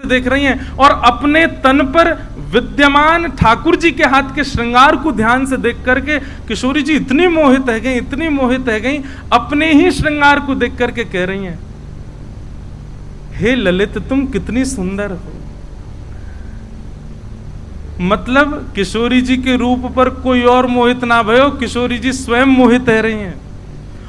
देख रही हैं और अपने तन पर विद्यमान ठाकुर जी के हाथ के श्रृंगार को ध्यान से देख करके किशोरी जी इतनी मोहित है गई, इतनी मोहित है गई, अपने ही श्रृंगार को देख करके कह रही हैं, हे ललित तुम कितनी सुंदर हो। मतलब किशोरी जी के रूप पर कोई और मोहित ना भयो, किशोरी जी स्वयं मोहित है रही हैं।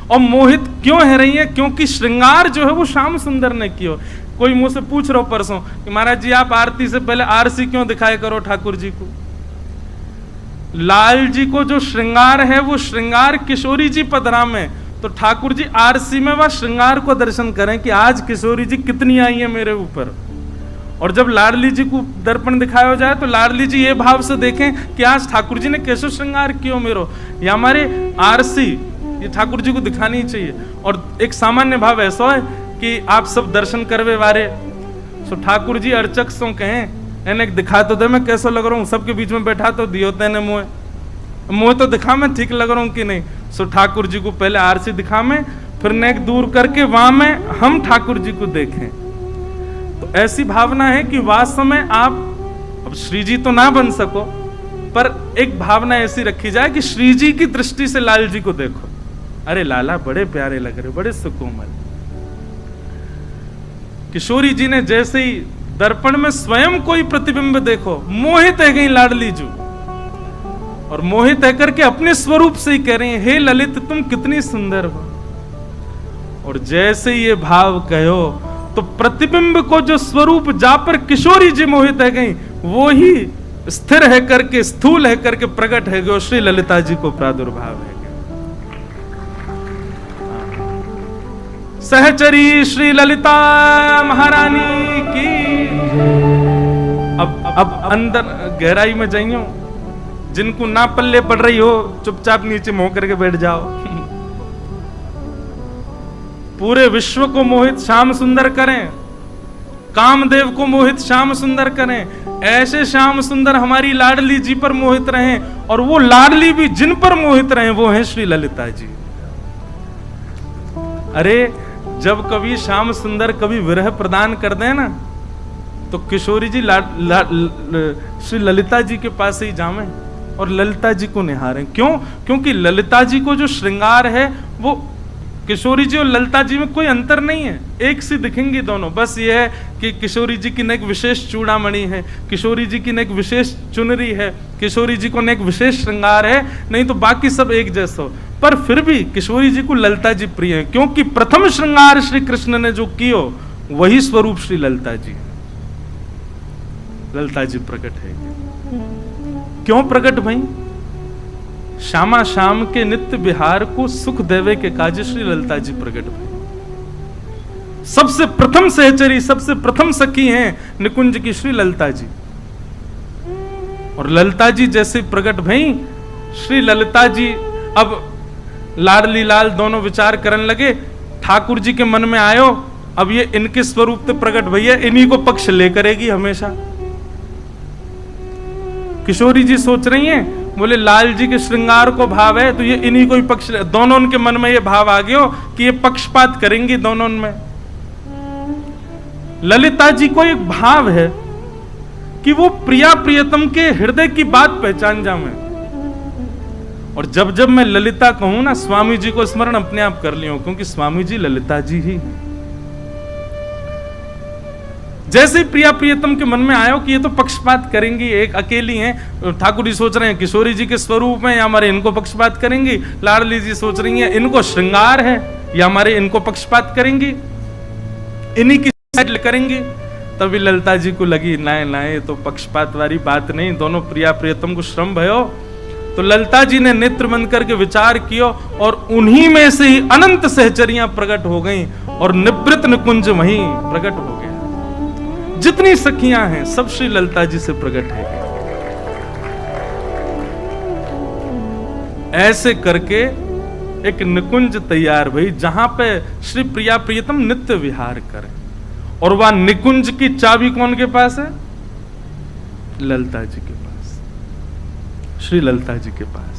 और मोहित क्यों है रही हैं? क्योंकि श्रृंगार जो है वो श्याम सुंदर ने किया। कोई मुझसे पूछ रहा हो परसों कि महाराज जी आप आरती से पहले आरसी क्यों दिखाए करो ठाकुर जी को। लाल जी को जो श्रृंगार है वो श्रृंगार किशोरी जी पधराम है, तो ठाकुर जी आरसी में वह श्रृंगार को दर्शन करें कि आज किशोरी जी कितनी आई है मेरे ऊपर। और जब लाडली जी को दर्पण दिखाया जाए तो लाडली जी ये भाव से देखें कि आज ठाकुर जी ने कैसे श्रृंगार किया मेरो। या हमारे आरसी ये ठाकुर जी को दिखानी चाहिए। और एक सामान्य भाव ऐसा है कि आप सब दर्शन करवे वारे, सो ठाकुर जी अर्चक सो कहें एने दिखा तो दे मैं कैसा लग रहा हूँ, सबके बीच में बैठा तो दियो तेने मुँह तो दिखा मैं ठीक लग रहा हूँ कि नहीं। सो ठाकुर जी को पहले आरसी दिखा में, फिर नेक दूर करके वहां में हम ठाकुर जी को देखें। तो ऐसी भावना है कि वास्तव में आप अब श्री जी तो ना बन सको, पर एक भावना ऐसी रखी जाए कि श्री जी की दृष्टि से लाल जी को देखो, अरे लाला बड़े प्यारे लग रहे, बड़े सुकोमल। किशोरी जी ने जैसे ही दर्पण में स्वयं कोई प्रतिबिंब देखो, मोहित है गई लाडली जू, और मोहित है करके अपने स्वरूप से ही कह रही है, हे ललित तुम कितनी सुंदर हो। और जैसे ये भाव कहो तो प्रतिबिंब को जो स्वरूप जा पर किशोरी जी मोहित है गई, वो ही स्थिर है करके स्थूल है करके प्रकट है गयो श्री ललिता जी को प्रादुर्भाव है। सहचरी श्री ललिता महारानी की। अब अंदर गहराई में जाइयो, जिनको ना पल्ले पड़ रही हो चुपचाप नीचे मुंह करके बैठ जाओ। पूरे विश्व को मोहित श्याम सुंदर करें, कामदेव को मोहित श्याम सुंदर करें, ऐसे श्याम सुंदर हमारी लाडली जी पर मोहित रहें, और वो लाडली भी जिन पर मोहित रहें वो हैं श्री ललिता जी। अरे जब कभी श्याम सुंदर कभी विरह प्रदान कर दें ना, तो किशोरी जी श्री ललिता जी के पास ही जावें और ललिता जी को निहारें। क्यों? क्योंकि ललिता जी को जो श्रृंगार है वो किशोरी जी और ललिता जी में कोई अंतर नहीं है, एक सी दिखेंगी दोनों। बस ये है कि किशोरी जी की नेक विशेष चूड़ामणि है, किशोरी जी की नेक विशेष चुनरी है, किशोरी जी को नेक विशेष श्रृंगार है, नहीं तो बाकी सब एक जैसा हो। पर फिर भी किशोरी जी को ललिता जी प्रिय है, क्योंकि प्रथम श्रृंगार श्री कृष्ण ने जो कियो वही स्वरूप श्री ललिता जी। ललिता जी प्रकट है। क्यों प्रकट भई? श्यामा श्याम के नित्य विहार को सुख देवे के काज श्री ललिता जी प्रकट भई। सबसे प्रथम सहचरी, सबसे प्रथम सखी हैं निकुंज की श्री ललिता जी। और ललिता जी जैसे प्रकट भई, श्री ललिता जी अब लाडली लाल दोनों विचार करने लगे। ठाकुर जी के मन में आयो, अब ये इनके स्वरूप से प्रकट भैया, इन्हीं को पक्ष ले करेगी हमेशा। किशोरी जी सोच रही हैं, बोले लाल जी के श्रृंगार को भाव है तो ये इन्हीं को ही पक्ष, दोनों उनके मन में ये भाव आ गया कि ये पक्षपात करेंगी दोनों में। ललिता जी को एक भाव है कि वो प्रिया प्रियतम के हृदय की बात पहचान जावे। और जब जब मैं ललिता कहूं ना, स्वामी जी को स्मरण अपने आप कर लियो, क्योंकि स्वामी जी ललिता जी ही। जैसे प्रिया प्रियतम के मन में आयो कि ये तो पक्षपात करेंगी, एक अकेली हैं, ठाकुर जी सोच रहे हैं किशोरी जी के स्वरूप में या हमारे इनको पक्षपात करेंगी, लाडली जी सोच रही हैं इनको श्रृंगार है या हमारे इनको पक्षपात करेंगी, इन्हीं की साइड करेंगी। तभी ललिता जी को लगी ना ये तो पक्षपात वाली बात नहीं, दोनों प्रिया प्रियतम को श्रम भयो। तो ललिता जी ने नेत्र बंद करके विचार किया और उन्हीं में से ही अनंत सहचरियां प्रकट हो गईं और निवृत्त निकुंज वहीं प्रकट हो गया। जितनी सखियां हैं सब श्री ललिता जी से प्रकट है। ऐसे करके एक निकुंज तैयार भई, जहां पे श्री प्रिया प्रियतम नित्य विहार करें। और वह निकुंज की चाबी कौन के पास है? ललिता जी के पास, श्री ललिता जी के पास।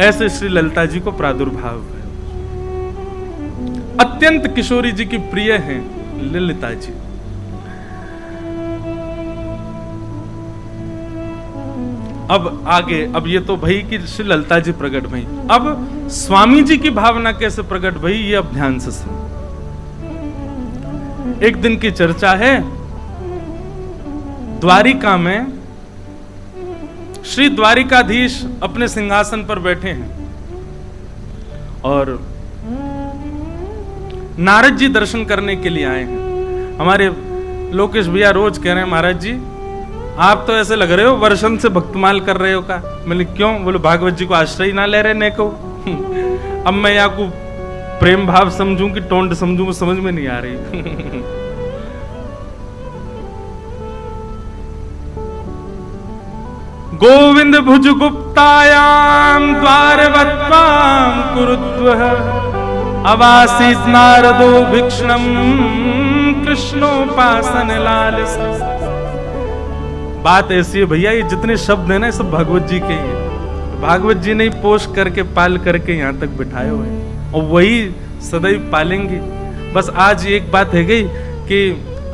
ऐसे श्री ललिता जी को प्रादुर्भाव है। अत्यंत किशोरी जी की प्रिय हैं ललिता जी। अब आगे, अब ये तो भई कि श्री ललिता जी प्रकट भई, अब स्वामी जी की भावना कैसे प्रकट भई, ये अब ध्यान से सुनो। एक दिन की चर्चा है, द्वारिका में श्री द्वारिकाधीश अपने सिंहासन पर बैठे हैं और नारद जी दर्शन करने के लिए आए हैं। हमारे लोकेश भैया रोज कह रहे हैं, महाराज जी आप तो ऐसे लग रहे हो वर्षन से भक्तमाल कर रहे हो का। मैंने क्यों? बोले भागवत जी को आश्रय ना ले रहे ने को। अब मैं या को प्रेम भाव समझूं कि टोंड समझूं, वो समझ में नहीं आ रही। गोविंद भुज गुप्तायाम द्वारवत्वाम कुरुद्वः अवासीत नारदो भिक्षणम कृष्णोपासन लालस। बात ऐसी है भैया, ये जितने शब्द है ना सब भागवत जी के ही हैं। भागवत जी ने पोष करके पाल करके यहाँ तक बिठाए हुए हैं और वही सदैव पालेंगे। बस आज एक बात है गई कि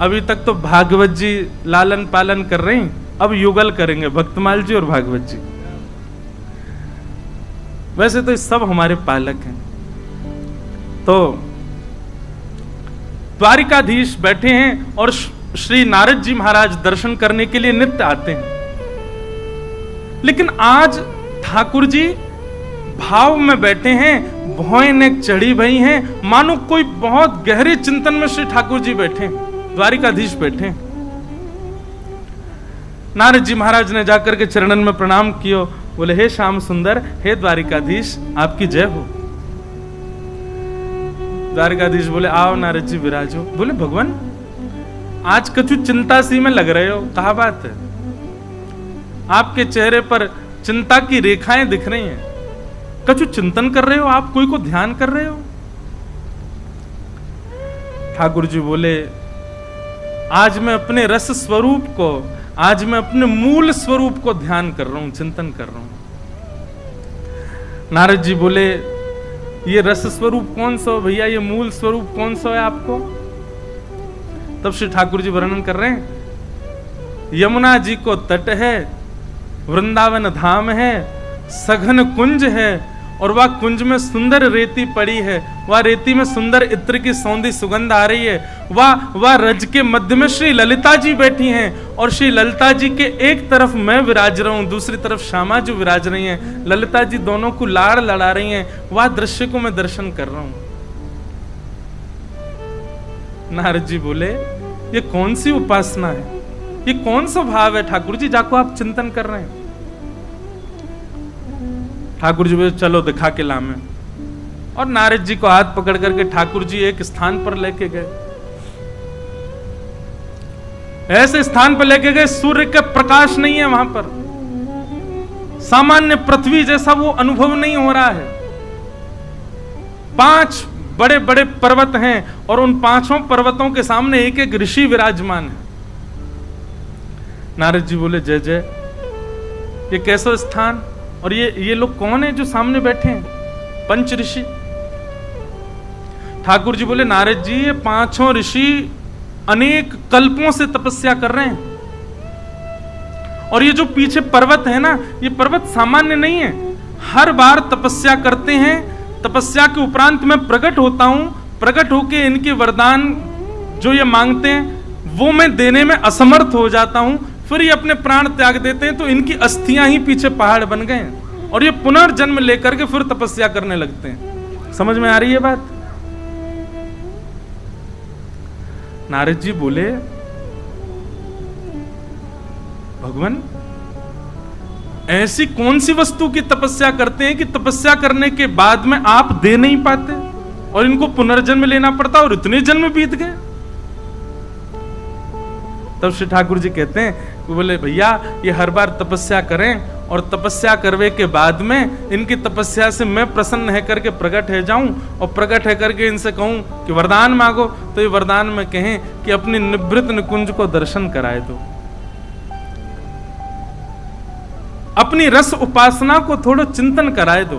अभी तक तो भागवत जी लालन पालन कर रहे हैं, अब युगल करेंगे भक्तमाल जी और भागवत जी। वैसे तो सब हमारे पालक हैं। तो द्वारिकाधीश बैठे हैं और श्री नारद जी महाराज दर्शन करने के लिए नित्य आते हैं, लेकिन आज ठाकुर जी भाव में बैठे हैं, भौं एक चढ़ी भई हैं, मानो कोई बहुत गहरे चिंतन में श्री ठाकुर जी बैठे, द्वारिकाधीश बैठे। नारद जी महाराज ने जाकर के चरणन में प्रणाम किया, बोले हे श्याम सुंदर, हे द्वारिकाधीश आपकी जय हो। द्वारिकाधीश बोले आओ नारद जी विराजो। बोले भगवान आज कछु चिंता सी में लग रहे हो, कहा बात है? आपके चेहरे पर चिंता की रेखाएं दिख रही हैं, कछु चिंतन कर रहे हो आप, कोई को ध्यान कर रहे हो? ठाकुर जी बोले आज मैं अपने रस स्वरूप को, आज मैं अपने मूल स्वरूप को ध्यान कर रहा हूं, चिंतन कर रहा हूं। नारद जी बोले ये रस स्वरूप कौन सा हो भैया, ये मूल स्वरूप कौन सा है आपको? तब श्री ठाकुर जी वर्णन कर रहे हैं, यमुना जी को तट है, वृंदावन धाम है, सघन कुंज है और वह कुंज में सुंदर रेती पड़ी है, वह रेती में सुंदर इत्र की सौंधी सुगंध आ रही है, वह रज के मध्य में श्री ललिता जी बैठी हैं और श्री ललिता जी के एक तरफ मैं विराज रहा हूं, दूसरी तरफ श्यामा जी विराज रही हैं, ललिता जी दोनों को लाड़ लड़ा रही हैं, वह दृश्य को मैं दर्शन कर रहा हूं। नारद जी बोले ये कौन सी उपासना है, ये कौन सा भाव है ठाकुर जी जाको आप चिंतन कर रहे हैं? ठाकुर जी बोले चलो दिखा के लामे, और नारद जी को हाथ पकड़ करके ठाकुर जी एक स्थान पर लेके गए, ऐसे स्थान पर लेके गए सूर्य का प्रकाश नहीं है वहां पर, सामान्य पृथ्वी जैसा वो अनुभव नहीं हो रहा है। 5 बड़े बड़े पर्वत हैं और उन 5 पर्वतों के सामने एक एक ऋषि विराजमान है। नारद जी बोले जय जय, ये कैसा स्थान और ये लोग कौन है जो सामने बैठे हैं? 5 ऋषि। ठाकुर जी बोले नारद जी ये 5 ऋषि अनेक कल्पों से तपस्या कर रहे हैं और ये जो पीछे पर्वत है ना, ये पर्वत सामान्य नहीं है, हर बार तपस्या करते हैं, तपस्या के उपरांत मैं प्रकट होता हूं, प्रकट होके इनके वरदान जो ये मांगते हैं वो मैं देने में असमर्थ हो जाता हूं, फिर ये अपने प्राण त्याग देते हैं, तो इनकी अस्थियां ही पीछे पहाड़ बन गए हैं और ये पुनर्जन्म लेकर के फिर तपस्या करने लगते हैं। समझ में आ रही है बात? नारद जी बोले भगवान ऐसी कौन सी वस्तु की तपस्या करते हैं कि तपस्या करने के बाद में आप दे नहीं पाते और इनको पुनर्जन्म लेना पड़ता और इतने जन्म बीत गए? तब श्री ठाकुर जी कहते हैं, बोले भैया ये हर बार तपस्या करें और तपस्या करने के बाद में इनकी तपस्या से मैं प्रसन्न है करके प्रकट है जाऊं और प्रकट है करके इनसे कहूं कि वरदान मांगो, तो ये वरदान में कहें कि अपनी निवृत्त निकुंज को दर्शन कराए दो, अपनी रस उपासना को थोड़ा चिंतन कराए दो।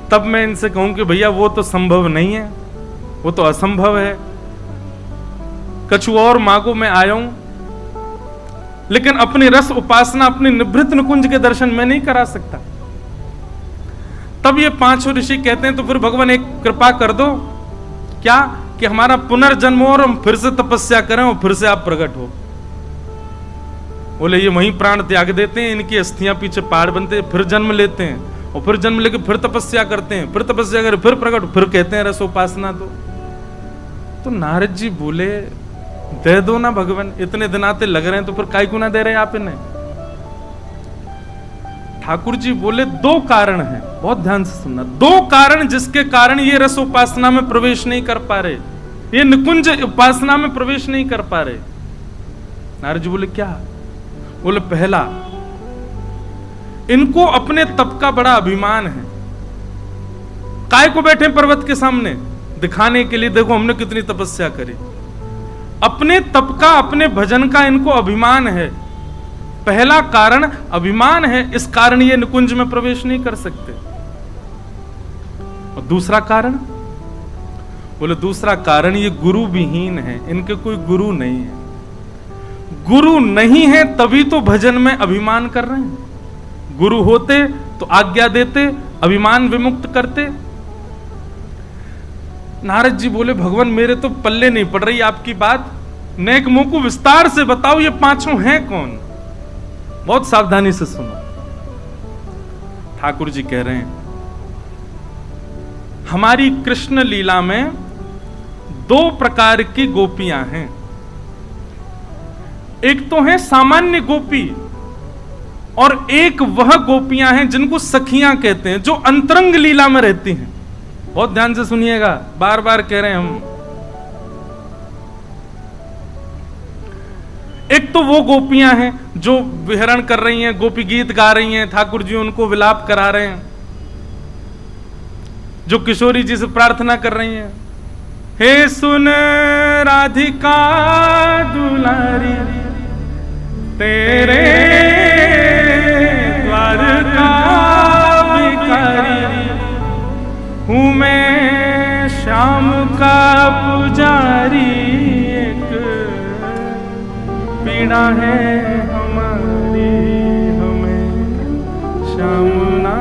तब मैं इनसे कहूं कि भैया वो तो संभव नहीं है, वो तो असंभव है, कछु और मांगो मैं आया हूं। लेकिन अपनी रस उपासना, अपनी निभृत निकुंज के दर्शन मैं नहीं करा सकता। तब ये पांचों ऋषि कहते हैं तो फिर भगवान एक कृपा कर दो, क्या कि हमारा पुनर्जन्म हो और हम फिर से तपस्या करें और फिर से आप प्रकट हो। बोले ये वहीं प्राण त्याग देते हैं, इनकी अस्थियां पीछे पहाड़ बनते हैं, फिर जन्म लेते हैं और फिर जन्म लेके फिर तपस्या करते हैं, फिर तपस्या करें, फिर प्रकट, फिर कहते हैं रस उपासना। तो नारद जी बोले दे दो ना भगवान, इतने दिन आते लग रहे हैं तो फिर काय को ना दे रहे आप इन्हें। ठाकुर जी बोले दो कारण हैं, बहुत ध्यान से सुनना, दो कारण जिसके कारण ये रस उपासना में प्रवेश नहीं कर पा रहे, ये निकुंज उपासना में प्रवेश नहीं कर पा रहे। नारद जी बोले क्या? बोले पहला, इनको अपने तप का बड़ा अभिमान है। काय को बैठे पर्वत के सामने दिखाने के लिए, देखो हमने कितनी तपस्या करी। अपने तप का, अपने भजन का इनको अभिमान है। पहला कारण अभिमान है, इस कारण ये निकुंज में प्रवेश नहीं कर सकते। और दूसरा कारण? बोले दूसरा कारण ये गुरु विहीन है, इनके कोई गुरु नहीं है। गुरु नहीं है तभी तो भजन में अभिमान कर रहे हैं। गुरु होते तो आज्ञा देते, अभिमान विमुक्त करते। नारद जी बोले भगवान मेरे तो पल्ले नहीं पड़ रही आपकी बात, नेक मुंह को विस्तार से बताओ ये पांचों हैं कौन? बहुत सावधानी से सुनो। ठाकुर जी कह रहे हैं हमारी कृष्ण लीला में दो प्रकार की गोपियां हैं। एक तो है सामान्य गोपी और एक वह गोपियां हैं जिनको सखियां कहते हैं, जो अंतरंग लीला में रहती हैं। बहुत ध्यान से सुनिएगा, बार बार कह रहे हैं हम। एक तो वो गोपियां हैं जो विहरण कर रही हैं, गोपी गीत गा रही हैं, ठाकुर जी उनको विलाप करा रहे हैं, जो किशोरी जी से प्रार्थना कर रही हैं, हे सुन राधिका दुलारी तेरे द्वार का भिखारी हूं मैं श्याम का पुजारी, एक पीड़ा है हमारी हमें श्याम ना।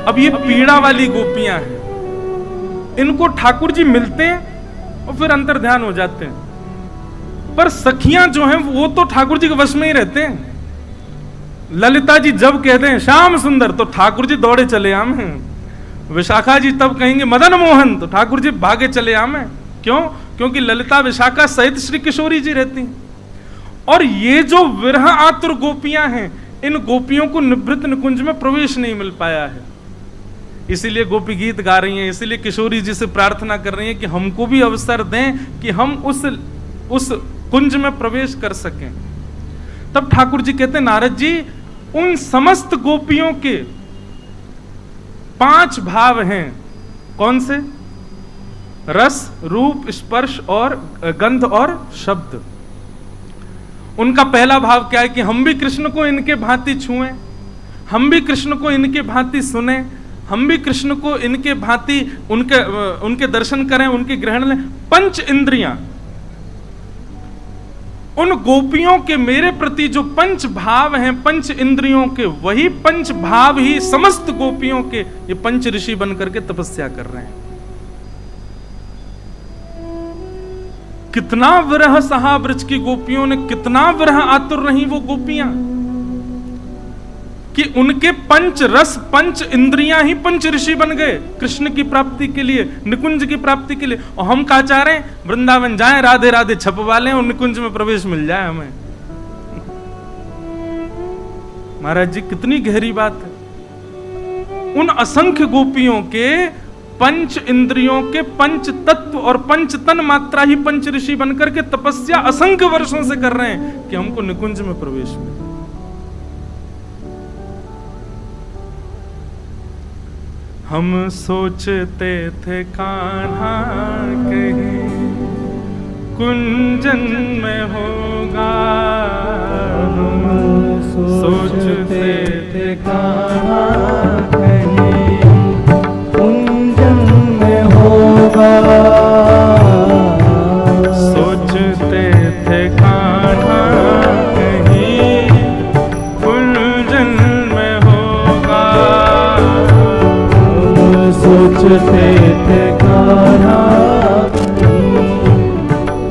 अब ये पीड़ा वाली गोपियां हैं, इनको ठाकुर जी मिलते हैं और फिर अंतर ध्यान हो जाते हैं। पर सखियां जो हैं वो तो ठाकुर जी के वश में ही रहते हैं। ललिता जी जब कहते हैं श्याम सुंदर तो ठाकुर जी दौड़े चले आमे। विशाखा जी तब कहेंगे मदन मोहन तो ठाकुर जी भागे चले आमे। क्यों? क्योंकि ललिता विशाखा सहित श्री किशोरी जी रहती हैं। और ये जो विरह आतुर गोपियां हैं, इन गोपियों को निभृत निकुंज में प्रवेश नहीं मिल पाया है, इसीलिए गोपी गीत गा रही हैं, इसीलिए किशोरी जी से प्रार्थना कर रही हैं कि हमको भी अवसर दें कि हम उस कुंज में प्रवेश कर सकें। तब ठाकुर जी कहते हैं नारद जी उन समस्त गोपियों के 5 भाव हैं। कौन से? रस, रूप, स्पर्श और गंध और शब्द। उनका पहला भाव क्या है कि हम भी कृष्ण को इनके भांति छुएं, हम भी कृष्ण को इनके भांति सुने, हम भी कृष्ण को इनके भांति उनके दर्शन करें, उनके ग्रहण लें। 5 इंद्रियां, उन गोपियों के मेरे प्रति जो 5 भाव हैं, 5 इंद्रियों के, वही 5 भाव ही समस्त गोपियों के ये 5 ऋषि बनकर के तपस्या कर रहे हैं। कितना विरह सहा ब्रज की गोपियों ने, कितना विरह आतुर रही वो गोपियां कि उनके 5 रस, 5 इंद्रियां ही 5 ऋषि बन गए कृष्ण की प्राप्ति के लिए, निकुंज की प्राप्ति के लिए। और हम क्या चाह रहे हैं? वृंदावन जाएं, राधे राधे छपवा लें और निकुंज में प्रवेश मिल जाए हमें। महाराज जी कितनी गहरी बात है। उन असंख्य गोपियों के 5 इंद्रियों के 5 तत्व और 5 तन मात्रा ही 5 ऋषि बनकर के तपस्या असंख्य वर्षों से कर रहे हैं कि हमको निकुंज में प्रवेश मिले। हम सोचते थे कान्हा कहीं कुंजन में होगा, हम सोचते थे कान्हा कहीं कुंजन में होगा, सोचते श्वेत कान्हा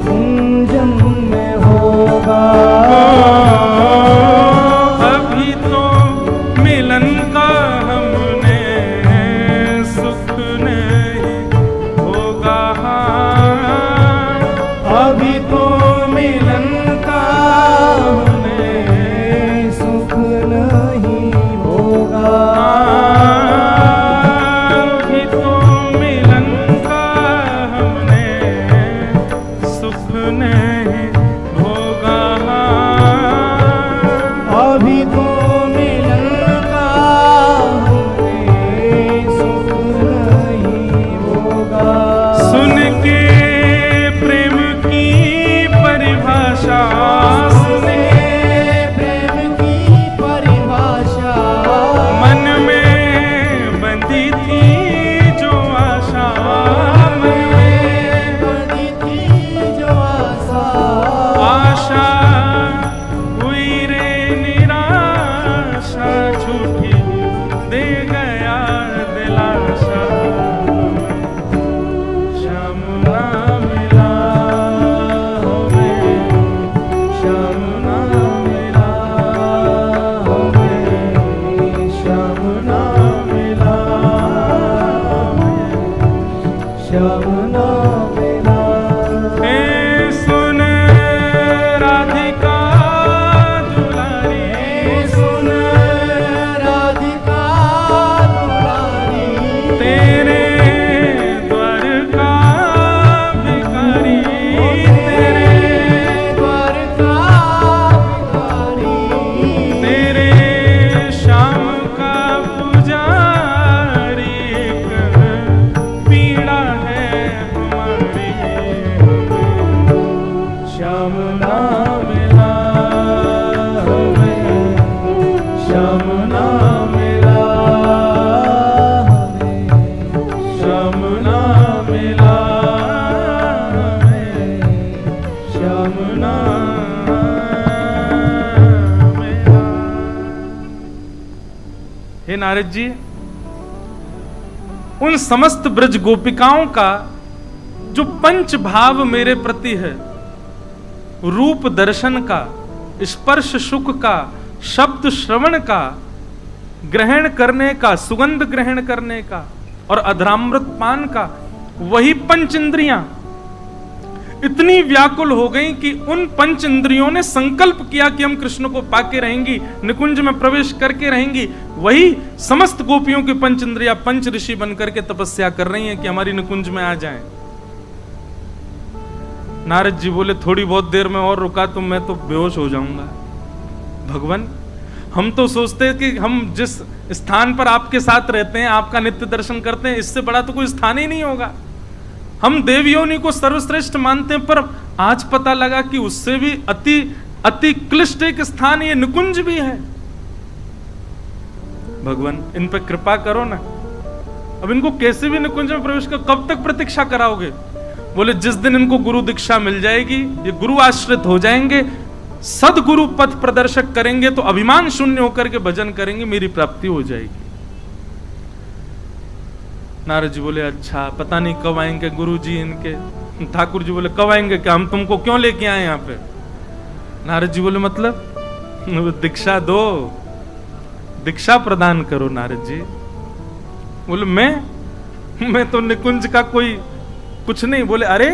कुंजन में होगा। अभी तो मिलन का हमने सुख नहीं होगा। अभी तो मिलन का हमें सुख नहीं होगा। अभी तो मिलन का हमने सुख नहीं होगा। अभी तो मिलन का हमें सुख नहीं होगा। सुन के प्रेम की परिभाषा, सुने प्रेम की परिभाषा, मन में बंधी थी जो आशा, मन में बनी थी जो आशा, आशा हुई रे निराशा, झूठी दे गया दिलासा। श्याम ना मिला हमें, श्याम ना मिला हमें, श्याम ना मिला हमें, श्याम ना मिला। हे सुन राधिका दुलारी, सुन राधिका दुलारी, तेरे द्वार का भिखारी, तेरे द्वार का भिखारी, तेरे श्याम का पुजारी, एक पीड़ा है हमारी। श्याम ना मिला हमें, श्याम ना मिला हमें, श्याम ना मिला हमें, श्याम ना मिला। हे नारद जी, उन समस्त ब्रज गोपिकाओं का जो पंच भाव मेरे प्रति है, रूप दर्शन का, स्पर्श सुख का, शब्द श्रवण का, ग्रहण करने का, सुगंध ग्रहण करने का और अधरामृत पान का, वही पंच इंद्रियां इतनी व्याकुल हो गई कि उन पंच इंद्रियों ने संकल्प किया कि हम कृष्ण को पाके रहेंगी, निकुंज में प्रवेश करके रहेंगी। वही समस्त गोपियों की पंच इंद्रियां पंच ऋषि बनकर के तपस्या कर रही हैं कि हमारी निकुंज में आ जाएं। नारद जी बोले थोड़ी बहुत देर में और रुका तो मैं तो बेहोश हो जाऊंगा। भगवान, हम तो सोचते हैं कि हम जिस स्थान पर आपके साथ रहते हैं, आपका नित्य दर्शन करते हैं, इससे बड़ा तो कोई स्थान ही नहीं होगा। हम देवयोनि को सर्वश्रेष्ठ मानते हैं, पर आज पता लगा कि उससे भी अति अति क्लिष्ट एक स्थान ये निकुंज भी है। भगवान, इन पर कृपा करो ना। अब इनको कैसे भी निकुंज में प्रवेश कर, कब तक प्रतीक्षा कराओगे? बोले जिस दिन इनको गुरु दीक्षा मिल जाएगी, ये गुरु आश्रित हो जाएंगे, सदगुरु पथ प्रदर्शक करेंगे, तो अभिमान शून्य होकर के भजन करेंगे, मेरी प्राप्ति हो जाएगी। नारद जी बोले अच्छा, पता नहीं कब आएंगे गुरु जी इनके। ठाकुर जी बोले कब आएंगे, क्या हम तुमको क्यों लेके आए यहाँ पे? नारद जी बोले मतलब दीक्षा दो, दीक्षा प्रदान करो। नारद जी बोले मैं तो निकुंज का कोई कुछ नहीं। बोले अरे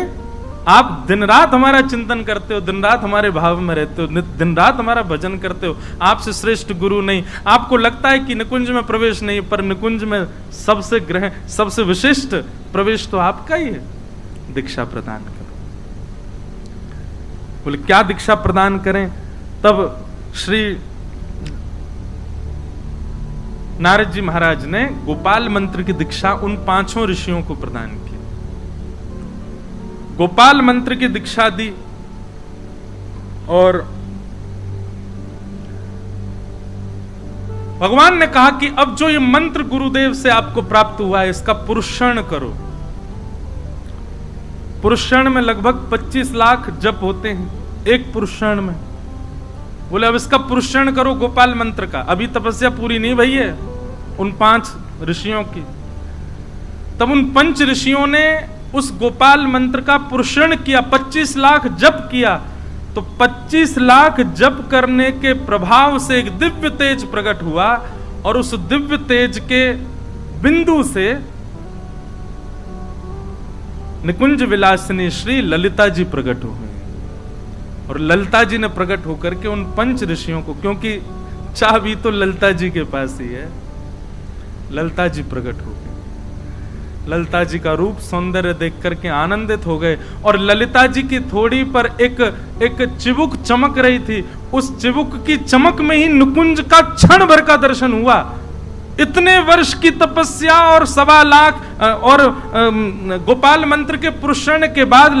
आप दिन रात हमारा चिंतन करते हो, दिन रात हमारे भाव में रहते हो, दिन रात हमारा भजन करते हो, आपसे श्रेष्ठ गुरु नहीं। आपको लगता है कि निकुंज में प्रवेश नहीं, पर निकुंज में सबसे विशिष्ट प्रवेश तो आपका ही है। दीक्षा प्रदान करो। बोले क्या दीक्षा प्रदान करें? तब श्री नारद जी महाराज ने गोपाल मंत्र की दीक्षा उन पांचों ऋषियों को प्रदान की। गोपाल मंत्र की दीक्षा दी और भगवान ने कहा कि अब जो ये मंत्र गुरुदेव से आपको प्राप्त हुआ है, इसका पुरुषण करो। पुरुषण में लगभग 25 लाख जप होते हैं एक पुरुषण में। बोले अब इसका पुरुषण करो गोपाल मंत्र का। अभी तपस्या पूरी नहीं भई है उन 5 ऋषियों की। तब उन पंच ऋषियों ने उस गोपाल मंत्र का पुरुषण किया, 25 लाख जप किया। तो 25 लाख जप करने के प्रभाव से एक दिव्य तेज प्रकट हुआ, और उस दिव्य तेज के बिंदु से निकुंज विलासिनी श्री ललिता जी प्रकट हो गई। और ललिता जी ने प्रकट होकर के उन पंच ऋषियों को, क्योंकि चाबी तो ललिता जी के पास ही है, ललिता जी प्रकट हो गई। ललिता जी का रूप सौंदर्य देख करके आनंदित हो गए, और ललिता जी की थोड़ी पर एक चिबुक चमक रही थी। उस चिबुक की चमक में ही निकुंज का क्षण भर का दर्शन हुआ। इतने वर्ष की तपस्या और 1.25 लाख और गोपाल मंत्र के पुरुषण के बाद